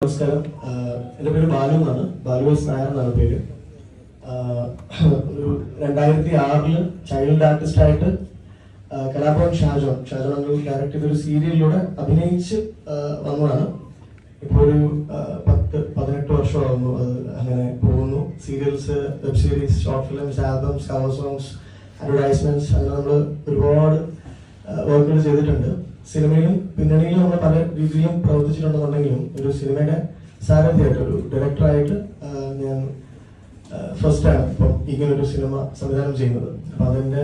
നമസ്കാരം. എൻ്റെ പേര് ബാലു എന്നാണ്. ബാലു എസ് നായർ എന്നാണ് പേര്. ഒരു 2006 ചൈൽഡ് ആർട്ടിസ്റ്റായിട്ട് കലാഭവൻ ഷാജോൺ ഡയറക്ട് ചെയ്തൊരു സീരിയലിലൂടെ അഭിനയിച്ച് വന്നതാണ്. ഇപ്പോൾ ഒരു 10-18 വർഷമാകുന്നു അത് അങ്ങനെ പോകുന്നു. Serials, web series, short films, albums, cover songs, advertisements, അങ്ങനെ നമ്മൾ ഒരുപാട് വർക്കുകൾ ചെയ്തിട്ടുണ്ട്. സിനിമയിലും പിന്നണിയിലും നമ്മൾ പല രീതിയിലും പ്രവർത്തിച്ചിട്ടുണ്ടെന്നുണ്ടെങ്കിലും ഒരു സിനിമയുടെ സാരഥിയായിട്ട്, ഒരു ഡയറക്ടറായിട്ട് ഞാൻ ഫസ്റ്റാണ് ഇപ്പം ഇങ്ങനൊരു സിനിമ സംവിധാനം ചെയ്യുന്നത്. അപ്പം അതെൻ്റെ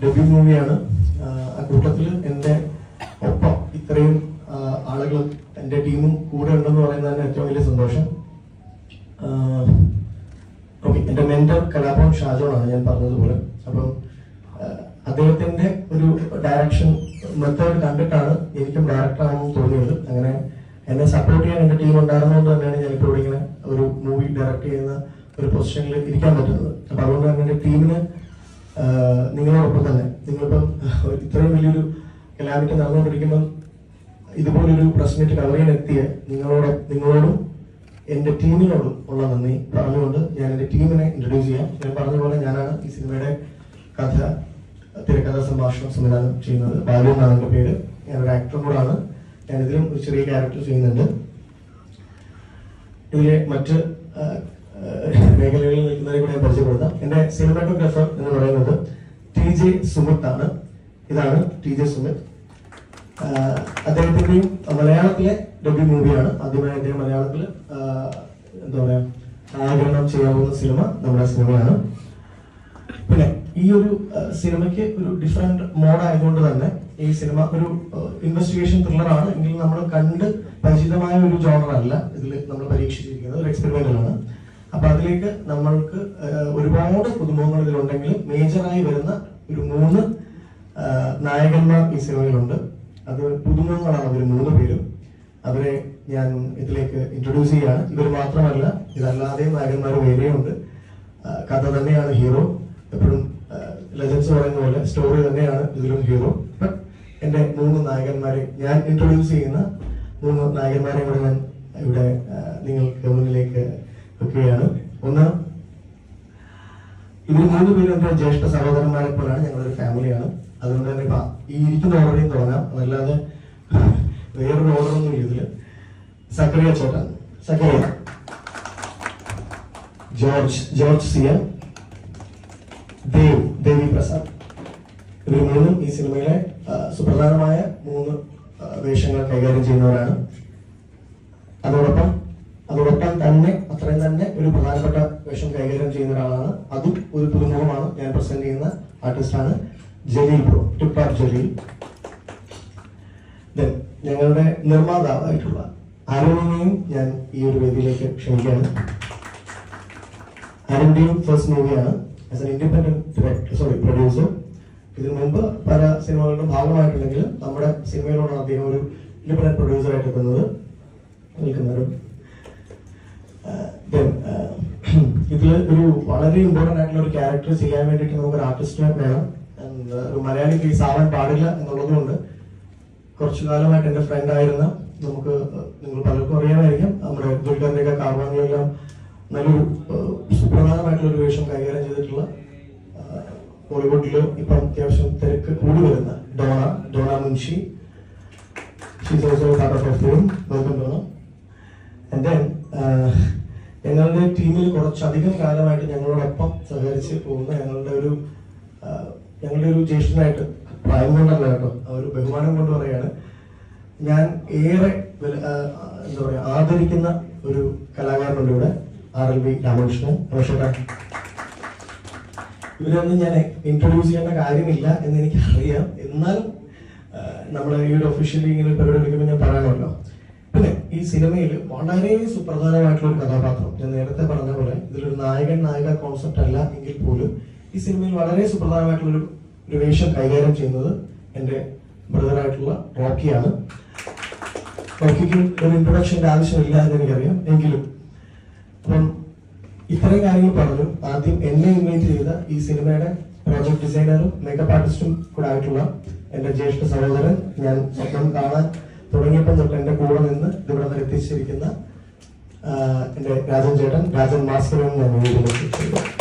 ഡെബ്യൂ മൂവിയാണ്. ആ കൂട്ടത്തിൽ എൻ്റെ ഒപ്പം ഇത്രയും ആളുകളും എൻ്റെ ടീമും കൂടെ ഉണ്ടെന്ന് പറയുന്നതാണ് ഏറ്റവും വലിയ സന്തോഷം. ഓക്കെ, എൻ്റെ മെന്റർ കലാഭവൻ ഷാജോണാണ്, ഞാൻ പറഞ്ഞതുപോലെ. അപ്പം അദ്ദേഹത്തിന്റെ ഒരു ഡയറക്ഷൻ മെത്തേഡ് കണ്ടിട്ടാണ് എനിക്കും ഡയറക്ടറാണെന്ന് തോന്നിയത്. അങ്ങനെ എന്നെ സപ്പോർട്ട് ചെയ്യാൻ എൻ്റെ ടീം ഉണ്ടായിരുന്നതുകൊണ്ട് തന്നെയാണ് ഞാനിപ്പോൾ ഇവിടെ ഇങ്ങനെ ഒരു മൂവി ഡയറക്ട് ചെയ്യുന്ന ഒരു പൊസിഷനിൽ ഇരിക്കാൻ പറ്റുന്നത്. അപ്പം അതുകൊണ്ട് തന്നെ എൻ്റെ ടീമിന് നിങ്ങളോടൊപ്പം തന്നെ, നിങ്ങളിപ്പം ഇത്രയും വലിയൊരു കലാമിറ്റ് നടന്നുകൊണ്ടിരിക്കുമ്പം ഇതുപോലൊരു പ്രസ് മീറ്റ് കവർ ചെയ്യാൻ എത്തിയ നിങ്ങളോടും എൻ്റെ ടീമിനോടും ഉള്ള നന്ദി പറഞ്ഞുകൊണ്ട് ഞാൻ എൻ്റെ ടീമിനെ ഇൻട്രൊഡ്യൂസ് ചെയ്യാം. ഞാൻ പറഞ്ഞതുപോലെ ഞാനാണ് ഈ സിനിമയുടെ കഥ, തിരക്കഥ, സംഭാഷണം, സംവിധാനം ചെയ്യുന്നത്. ബാലു എന്നാണ് എൻ്റെ പേര്. ഞാനൊരു ആക്ടറും കൂടാണ്. ഞാനിതിലും ഒരു ചെറിയ ക്യാരക്ടർ ചെയ്യുന്നുണ്ട്. ഇതിലെ മറ്റ് മേഖലകളിൽ നിൽക്കുന്നവരെ കൂടെ ഞാൻ പരിചയപ്പെടുത്താം. എൻ്റെ സിനിമാറ്റോഗ്രാഫർ എന്ന് പറയുന്നത് TJ സുമിത് ആണ്. ഇതാണ് TJ സുമിത്. അദ്ദേഹത്തിന്റെയും മലയാളത്തിലെ ഡെബ്യൂ മൂവിയാണ്. ആദ്യമായി അദ്ദേഹം മലയാളത്തിൽ എന്താ പറയാ ആഗമനം ചെയ്യാവുന്ന സിനിമ നമ്മുടെ സിനിമയാണ്. പിന്നെ ഈ ഒരു സിനിമയ്ക്ക് ഒരു ഡിഫറെന്റ് മോഡായതുകൊണ്ട് തന്നെ ഈ സിനിമ ഒരു ഇൻവെസ്റ്റിഗേഷൻ ത്രില്ലറാണ് എങ്കിൽ നമ്മൾ കണ്ട് പരിചിതമായ ഒരു ജോണർ അല്ല ഇതിൽ നമ്മൾ പരീക്ഷിച്ചിരിക്കുന്നത്. ഒരു എക്സ്പെരിമെന്റൽ ആണ്. അപ്പൊ അതിലേക്ക് നമ്മൾക്ക് ഒരുപാട് പുതുമുഖങ്ങൾ ഇതിലുണ്ടെങ്കിലും മേജറായി വരുന്ന ഒരു 3 നായകന്മാർ ഈ സിനിമയിലുണ്ട്. അത് പുതുമുഖങ്ങളാണ് അവർ 3 പേരും. അവരെ ഞാൻ ഇതിലേക്ക് ഇൻട്രൊഡ്യൂസ് ചെയ്യാണ്. ഇവർ മാത്രമല്ല, ഇതല്ലാതെയും നായകന്മാർ വേറെയുണ്ട്. കഥ തന്നെയാണ് ഹീറോ. എപ്പോഴും ലെജൻസ് പറയുന്ന പോലെ സ്റ്റോറി തന്നെയാണ് ഇതിലും ഹീറോ. ബട്ട് എൻ്റെ 3 നായകന്മാരെ, ഞാൻ ഇൻട്രൊഡ്യൂസ് ചെയ്യുന്ന 3 നായകന്മാരെ കൂടെ ഞാൻ ഇവിടെ നിങ്ങൾക്ക് മുന്നിലേക്ക് വെക്കുകയാണ്. ഒന്ന്, ഇവർ 3 പേരും എൻ്റെ ജ്യേഷ്ഠ സഹോദരന്മാരെ പോലാണ്. ഞങ്ങളൊരു ഫാമിലിയാണ്. അതുകൊണ്ട് തന്നെ ഈ ഇരിക്കുന്ന ഓർഡറിൽ തുടങ്ങാം, അതല്ലാതെ വേറൊരു ഓർഡറൊന്നും ഇല്ല ഇതില്. സക്കറിയ ചേട്ടൻ, സക്കറിയ, ജോർജ് സിയ, ദേവി പ്രസാദ്. ഇവർ 3 ഈ സിനിമയിലെ സുപ്രധാനമായ 3 വേഷങ്ങൾ കൈകാര്യം ചെയ്യുന്നവരാണ്. അതോടൊപ്പം തന്നെ അത്രയും തന്നെ ഒരു പ്രധാനപ്പെട്ട വേഷം കൈകാര്യം ചെയ്യുന്ന ഒരാളാണ്. അതും ഒരു പുതുമുഖമാണ്. ഞാൻ പ്രസന്റ് ചെയ്യുന്ന ആർട്ടിസ്റ്റാണ് ജലീൽ ബ്രോ, ടിപ്പാർ ജലീൽ. ഞങ്ങളുടെ നിർമ്മാതാവായിട്ടുള്ള അരുണിനെയും ഞാൻ ഈ ഒരു വേദിയിലേക്ക് ക്ഷണിക്കുകയാണ്. അരുണിന്റെയും ഫസ്റ്റ് മൂവിയാണ് ആസ് എൻ ഇൻഡിപെൻഡന്റ് പ്രൊഡ്യൂസർ. ഇതിനു മുമ്പ് പല സിനിമകളുടെ ഭാഗമായിട്ടുണ്ടെങ്കിലും നമ്മുടെ സിനിമയിലോടാണ് അദ്ദേഹം ഒരു ഇൻഡിപെൻഡന്റ് പ്രൊഡ്യൂസറായിട്ട് നിൽക്കുന്നത്. ഇതിൽ ഒരു വളരെ ഇമ്പോർട്ടന്റ് ആയിട്ടുള്ള ഒരു ക്യാരക്ടർ ചെയ്യാൻ വേണ്ടിയിട്ട് നമുക്ക് ഒരു ആർട്ടിസ്റ്റ് വേണം. ഒരു മലയാളി ഫേസ് ആവാൻ പാടില്ല എന്നുള്ളത് കൊണ്ട് കുറച്ചു കാലമായിട്ട് എൻ്റെ ഫ്രണ്ട് ആയിരുന്ന, നമുക്ക് നിങ്ങൾ പലർക്കും അറിയാമായിരിക്കും, നമ്മുടെ ദുൽഖറിന്റെയൊക്കെ കാർവാനിലെല്ലാം നല്ലൊരു സുപ്രധാനമായിട്ടുള്ള ഒരു വേഷം കൈകാര്യം ചെയ്തിട്ടുള്ള, ബോളിവുഡിൽ ഇപ്പം അത്യാവശ്യം തിരക്ക് കൂടി വരുന്ന ഡോണ മുൻഷി. ഞങ്ങളുടെ ടീമിൽ കുറച്ചധികം കാലമായിട്ട് ഞങ്ങളോടൊപ്പം സഹകരിച്ച് പോകുന്ന ഞങ്ങളുടെ ഒരു ജ്യേഷ്ഠനായിട്ട്, പ്രായം കൊണ്ടല്ല കേട്ടോ, ആ ഒരു ബഹുമാനം കൊണ്ട് പറയാണ്, ഞാൻ ഏറെ എന്താ പറയാ ആദരിക്കുന്ന ഒരു കലാകാരനുണ്ട് ഇവിടെ, RLB രാമകൃഷ്ണൻ. ഇവരൊന്നും ഞാൻ ഇൻട്രൊഡ്യൂസ് ചെയ്യേണ്ട കാര്യമില്ല എന്ന് എനിക്ക് അറിയാം. എന്നാലും നമ്മൾ ഈ ഒരു ഒഫീഷ്യലി ഇങ്ങനെ പരിപാടി വിളിക്കുമ്പോൾ ഞാൻ പറയാമല്ലോ. പിന്നെ ഈ സിനിമയിൽ വളരെ സുപ്രധാനമായിട്ടുള്ള ഒരു കഥാപാത്രം, ഞാൻ നേരത്തെ പറഞ്ഞ പോലെ ഇതിലൊരു നായിക കോൺസെപ്റ്റ് അല്ല എങ്കിൽ പോലും ഈ സിനിമയിൽ വളരെ സുപ്രധാനമായിട്ടുള്ള ഒരു വേഷം കൈകാര്യം ചെയ്യുന്നത് എൻ്റെ ബ്രദറായിട്ടുള്ള റോക്കിയാണ്. റോക്കിക്ക് ഒരു ഇൻട്രൊഡക്ഷന്റെ ആവശ്യമില്ല എന്ന് എനിക്കറിയാം. എങ്കിലും അപ്പം ഇത്രയും കാര്യങ്ങൾ പറഞ്ഞു. ആദ്യം എന്നെ ഇൻവൈറ്റ് ചെയ്ത ഈ സിനിമയുടെ പ്രോജക്ട് ഡിസൈനറും മേക്കപ്പ് ആർട്ടിസ്റ്റും കൂടെ ആയിട്ടുള്ള എൻ്റെ ജ്യേഷ്ഠ സഹോദരൻ, ഞാൻ സ്വപ്നം കാണാൻ തുടങ്ങിയപ്പോൾ തൊട്ട് എൻ്റെ കൂടെ നിന്ന് ഇവിടെ എത്തിച്ചിരിക്കുന്ന എന്റെ രാജൻ ചേട്ടൻ, രാജൻ മാസ്റ്ററിനെ ഞാൻ വേദിയിലേക്ക് ക്ഷണിക്കുന്നു.